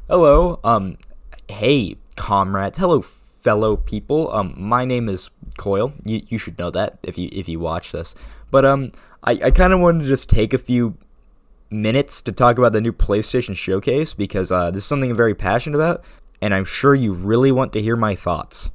Hello, hey, comrades. Hello, fellow people. My name is Coyle. You should know that if you watch this. But I kind of wanted to just take a few minutes to talk about the new PlayStation Showcase because this is something I'm very passionate about, and I'm sure you really want to hear my thoughts.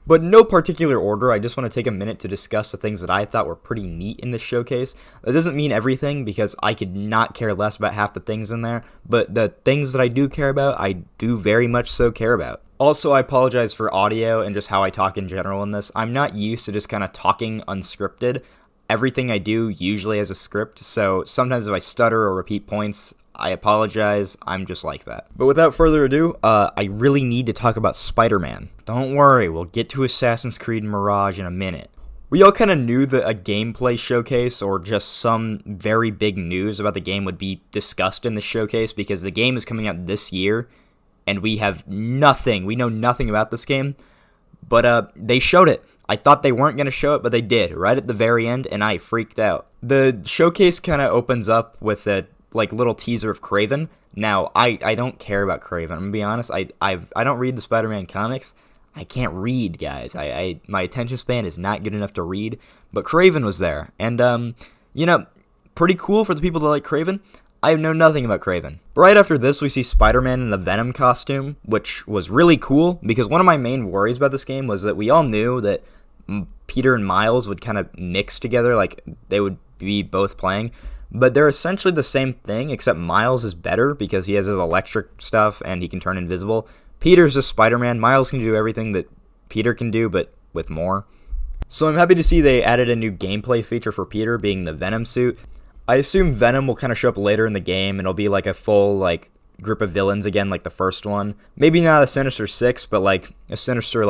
But in no particular order, I just want to take a minute to discuss the things that I thought were pretty neat in this showcase. That doesn't mean everything, because I could not care less about half the things in there, but the things that I do care about, I do very much so care about. Also, I apologize for audio and just how I talk in general in this. I'm not used to just kind of talking unscripted. Everything I do usually has a script, so sometimes if I stutter or repeat points, I apologize, I'm just like that. But without further ado, I really need to talk about Spider-Man. Don't worry, we'll get to Assassin's Creed Mirage in a minute. We all kind of knew that a gameplay showcase or just some very big news about the game would be discussed in the showcase because the game is coming out this year, and we know nothing about this game, but they showed it. I thought they weren't going to show it, but they did, right at the very end, and I freaked out. The showcase kind of opens up with a little teaser of Kraven. Now, I don't care about Kraven. I'm gonna be honest. I don't read the Spider-Man comics. I can't read, guys. My attention span is not good enough to read. But Kraven was there, and pretty cool for the people that like Kraven. I know nothing about Kraven. Right after this, we see Spider-Man in the Venom costume, which was really cool because one of my main worries about this game was that we all knew that Peter and Miles would kind of mix together, like they would be both playing. But they're essentially the same thing, except Miles is better because he has his electric stuff and he can turn invisible. Peter's just Spider-Man. Miles can do everything that Peter can do, but with more. So I'm happy to see they added a new gameplay feature for Peter, being the Venom suit. I assume Venom will kind of show up later in the game, and it'll be like a full group of villains again, like the first one. Maybe not a Sinister Six, but like a Sinister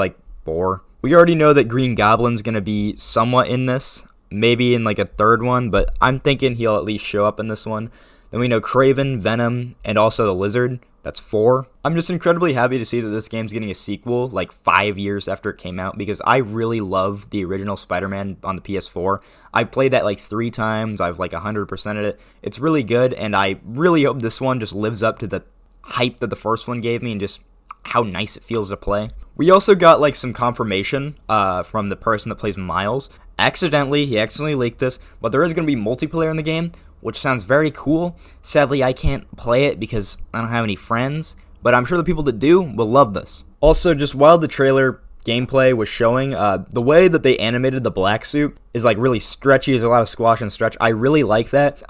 4. We already know that Green Goblin's gonna be somewhat in this. Maybe in a third one, but I'm thinking he'll at least show up in this one. Then we know Kraven, Venom, and also the Lizard. That's 4. I'm just incredibly happy to see that this game's getting a sequel 5 years after it came out because I really love the original Spider-Man on the PS4. I played that 3 times. I've 100%ed it. It's really good, and I really hope this one just lives up to the hype that the first one gave me and just how nice it feels to play. We also got some confirmation from the person that plays Miles. He accidentally leaked this, but there is going to be multiplayer in the game, which sounds very cool. Sadly, I can't play it because I don't have any friends, but I'm sure the people that do will love this. Also, just while the trailer gameplay was showing, the way that they animated the black suit is really stretchy. There's a lot of squash and stretch. I really like that.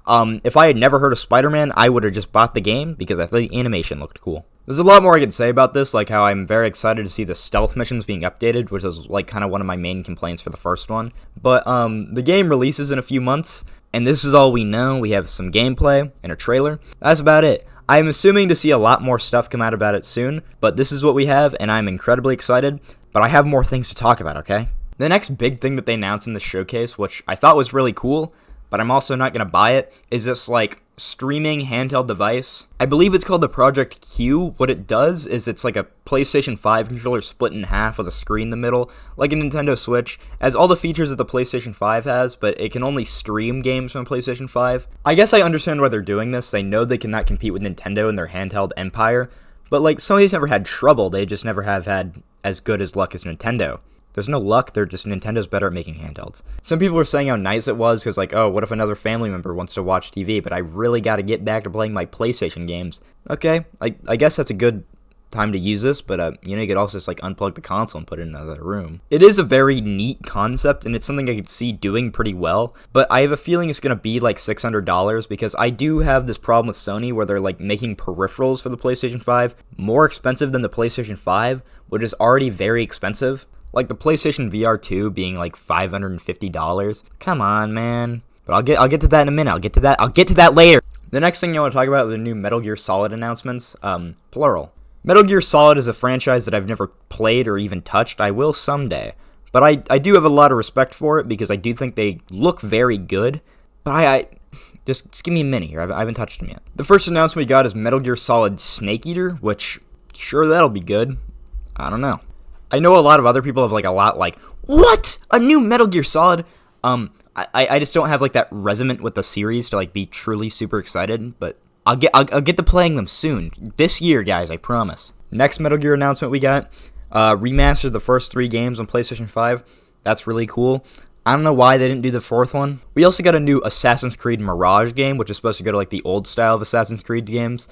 If I had never heard of Spider-Man, I would have just bought the game because I thought the animation looked cool. There's a lot more I could say about this, like how I'm very excited to see the stealth missions being updated, which is kind of one of my main complaints for the first one. But the game releases in a few months, and this is all we know. We have some gameplay and a trailer. That's about it. I'm assuming to see a lot more stuff come out about it soon, but this is what we have, and I'm incredibly excited. But I have more things to talk about, okay? The next big thing that they announced in the showcase, which I thought was really cool, but I'm also not going to buy it, is this streaming handheld device. I believe it's called the Project Q. What it does is it's a PlayStation 5 controller split in half with a screen in the middle, like a Nintendo Switch. It has all the features that the PlayStation 5 has, but it can only stream games from PlayStation 5. I guess I understand why they're doing this. They know they cannot compete with Nintendo in their handheld empire, but Sony's never had trouble. They just never have had as good as luck as Nintendo. There's no luck, they're just Nintendo's better at making handhelds. Some people were saying how nice it was because oh, what if another family member wants to watch TV, but I really got to get back to playing my PlayStation games. Okay, I guess that's a good time to use this, but you could also just unplug the console and put it in another room. It is a very neat concept, and it's something I could see doing pretty well, but I have a feeling it's going to be $600 because I do have this problem with Sony where they're making peripherals for the PlayStation 5 more expensive than the PlayStation 5, which is already very expensive. The PlayStation VR 2 being $550. Come on, man. But I'll get to that in a minute. I'll get to that later. The next thing I want to talk about are the new Metal Gear Solid announcements. Plural. Metal Gear Solid is a franchise that I've never played or even touched. I will someday. But I do have a lot of respect for it because I do think they look very good. But I just give me a minute here. I haven't touched them yet. The first announcement we got is Metal Gear Solid Snake Eater, which, sure, that'll be good. I don't know. I know a lot of other people have a lot what? A new Metal Gear Solid? I just don't have that resonant with the series to be truly super excited, but I'll get to playing them soon. This year, guys, I promise. Next Metal Gear announcement we got, remastered the first 3 games on PlayStation 5. That's really cool. I don't know why they didn't do the 4th one. We also got a new Assassin's Creed Mirage game, which is supposed to go to like the old style of Assassin's Creed games.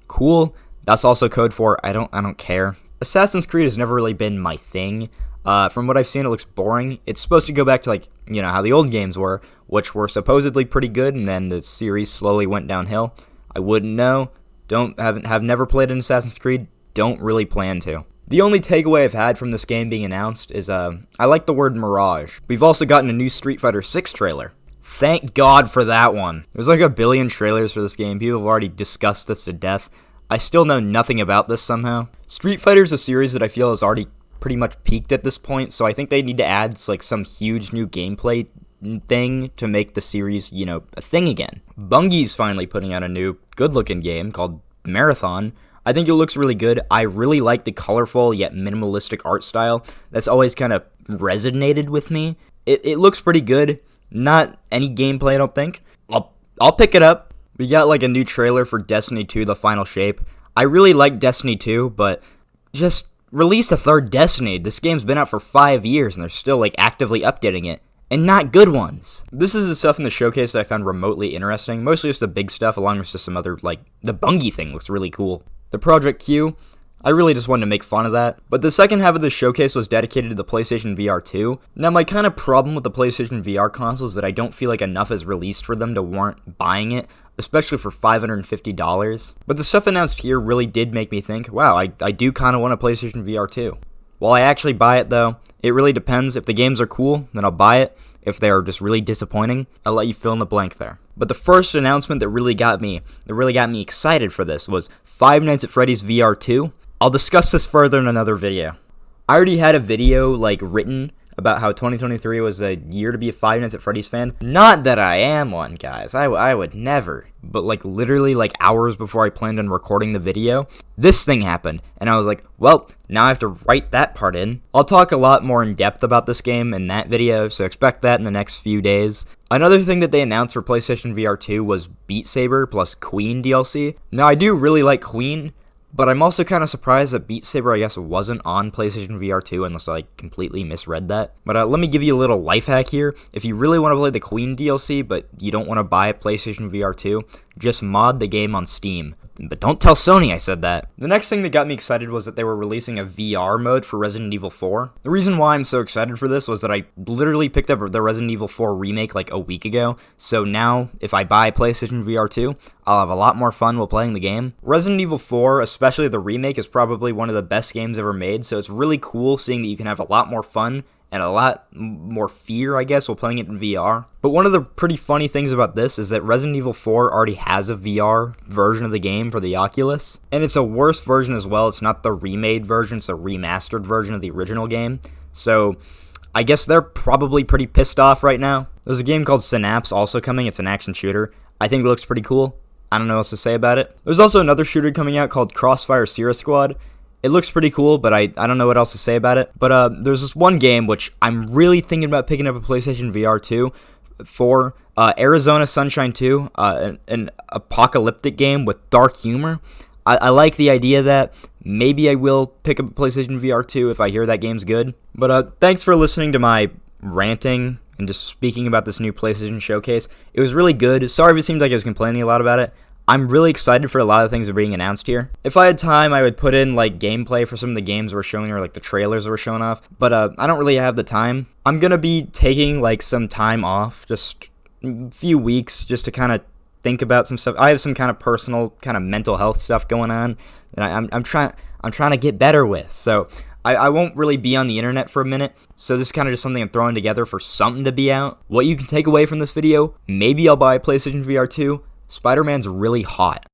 Cool. That's also code for I don't care. Assassin's Creed has never really been my thing. From what I've seen, it looks boring. It's supposed to go back to like, how the old games were, which were supposedly pretty good, and then the series slowly went downhill. I wouldn't know. Have never played an Assassin's Creed. Don't really plan to. The only takeaway I've had from this game being announced is I like the word Mirage. We've also gotten a new Street Fighter 6 trailer. Thank God for that one. There's like a billion trailers for this game. People have already discussed this to death. I still know nothing about this somehow. Street Fighter is a series that I feel has already pretty much peaked at this point, so I think they need to add like some huge new gameplay thing to make the series, a thing again. Bungie's finally putting out a new good-looking game called Marathon. I think it looks really good. I really like the colorful yet minimalistic art style. That's always kind of resonated with me. It looks pretty good. Not any gameplay, I don't think. I'll pick it up. We got like a new trailer for Destiny 2, The Final Shape. I really like Destiny 2, but just release a 3rd Destiny. This game's been out for 5 years and they're still like actively updating it. And not good ones. This is the stuff in the showcase that I found remotely interesting. Mostly just the big stuff along with just some other, like, the Bungie thing looks really cool. The Project Q, I really just wanted to make fun of that. But the second half of the showcase was dedicated to the PlayStation VR 2. Now, my kind of problem with the PlayStation VR console is that I don't feel like enough is released for them to warrant buying it, especially for $550. But the stuff announced here really did make me think, wow, I do kind of want a PlayStation VR 2. Will I actually buy it, though? It really depends. If the games are cool, then I'll buy it. If they're just really disappointing, I'll let you fill in the blank there. But the first announcement that really got me excited for this was Five Nights at Freddy's VR 2. I'll discuss this further in another video. I already had a video written about how 2023 was a year to be a Five Nights at Freddy's fan. Not that I am one, guys. I would never. But literally hours before I planned on recording the video, this thing happened. And I was like, well, now I have to write that part in. I'll talk a lot more in depth about this game in that video, so expect that in the next few days. Another thing that they announced for PlayStation VR 2 was Beat Saber plus Queen DLC. Now, I do really like Queen, but I'm also kind of surprised that Beat Saber, I guess, wasn't on PlayStation VR 2 unless I completely misread that. But let me give you a little life hack here. If you really want to play the Queen DLC, but you don't want to buy a PlayStation VR 2, just mod the game on Steam. But don't tell Sony I said that. The next thing that got me excited was that they were releasing a VR mode for Resident Evil 4. The reason why I'm so excited for this was that I literally picked up the Resident Evil 4 remake a week ago. So now, if I buy PlayStation VR 2, I'll have a lot more fun while playing the game. Resident Evil 4, especially the remake, is probably one of the best games ever made. So it's really cool seeing that you can have a lot more fun and a lot more fear, I guess, while playing it in VR. But one of the pretty funny things about this is that Resident Evil 4 already has a VR version of the game for the Oculus, and it's a worse version as well. It's not the remade version, it's a remastered version of the original game. So I guess they're probably pretty pissed off right now. There's a game called Synapse also coming. It's an action shooter. I think it looks pretty cool. I don't know what else to say about it. There's also another shooter coming out called Crossfire Sierra Squad. It looks pretty cool, but I don't know what else to say about it. But there's this one game which I'm really thinking about picking up a PlayStation VR 2 for. Arizona Sunshine 2, an apocalyptic game with dark humor. I like the idea that maybe I will pick up a PlayStation VR 2 if I hear that game's good. But thanks for listening to my ranting and just speaking about this new PlayStation showcase. It was really good. Sorry if it seemed like I was complaining a lot about it. I'm really excited for a lot of things that are being announced here. If I had time, I would put in gameplay for some of the games we're showing or the trailers that we're showing off. But I don't really have the time. I'm gonna be taking some time off, just a few weeks, just to kind of think about some stuff. I have some kind of personal, kind of mental health stuff going on that I'm trying to get better with. So I won't really be on the internet for a minute. So this is kind of just something I'm throwing together for something to be out. What you can take away from this video: maybe I'll buy a PlayStation VR 2. Spider-Man's really hot.